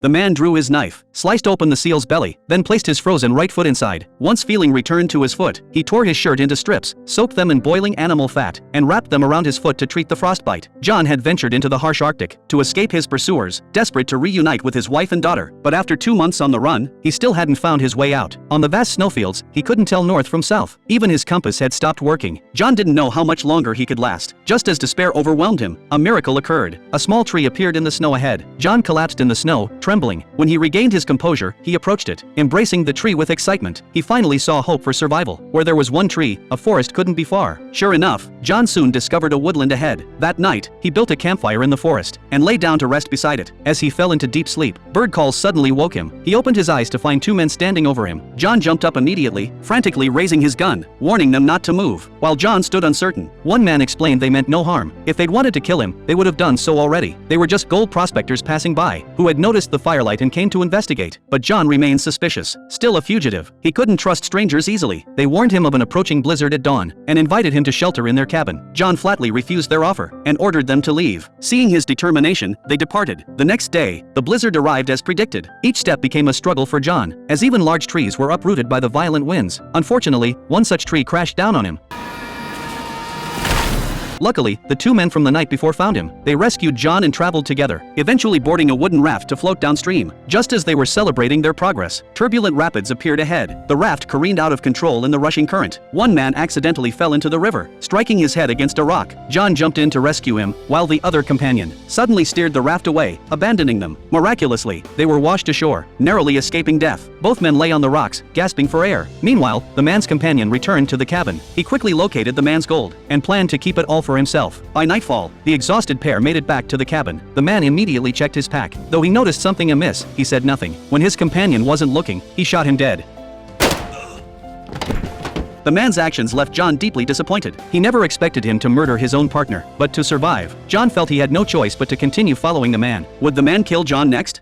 The man drew his knife, sliced open the seal's belly, then placed his frozen right foot inside. Once feeling returned to his foot, he tore his shirt into strips, soaked them in boiling animal fat, and wrapped them around his foot to treat the frostbite. John had ventured into the harsh Arctic to escape his pursuers, desperate to reunite with his wife and daughter. But after 2 months on the run, he still hadn't found his way out. On the vast snowfields, he couldn't tell north from south. Even his compass had stopped working. John didn't know how much longer he could last. Just as despair overwhelmed him, a miracle occurred. A small tree appeared in the snow ahead. John collapsed in the snow, trembling. When he regained his composure, he approached it, embracing the tree with excitement. He finally saw hope for survival. Where there was one tree, a forest couldn't be far. Sure enough, John soon discovered a woodland ahead. That night, he built a campfire in the forest and lay down to rest beside it. As he fell into deep sleep, bird calls suddenly woke him. He opened his eyes to find 2 men standing over him. John jumped up immediately, frantically raising his gun, warning them not to move. While John stood uncertain, one man explained they meant no harm. If they'd wanted to kill him, they would have done so already. They were just gold prospectors passing by, who had noticed the firelight and came to investigate. But John remained suspicious. Still a fugitive, he couldn't trust strangers easily. They warned him of an approaching blizzard at dawn and invited him to shelter in their cabin. John flatly refused their offer and ordered them to leave. Seeing his determination, they departed. The next day, the blizzard arrived as predicted. Each step became a struggle for John, as even large trees were uprooted by the violent winds. Unfortunately, one such tree crashed down on him. Luckily, the 2 men from the night before found him. They rescued John and traveled together, eventually boarding a wooden raft to float downstream. Just as they were celebrating their progress, turbulent rapids appeared ahead. The raft careened out of control in the rushing current. One man accidentally fell into the river, striking his head against a rock. John jumped in to rescue him, while the other companion suddenly steered the raft away, abandoning them. Miraculously, they were washed ashore, narrowly escaping death. Both men lay on the rocks, gasping for air. Meanwhile, the man's companion returned to the cabin. He quickly located the man's gold and planned to keep it all for himself. By nightfall, the exhausted pair made it back to the cabin. The man immediately checked his pack. Though he noticed something amiss, he said nothing. When his companion wasn't looking, he shot him dead. The man's actions left John deeply disappointed. He never expected him to murder his own partner, but to survive, John felt he had no choice but to continue following the man. Would the man kill John next?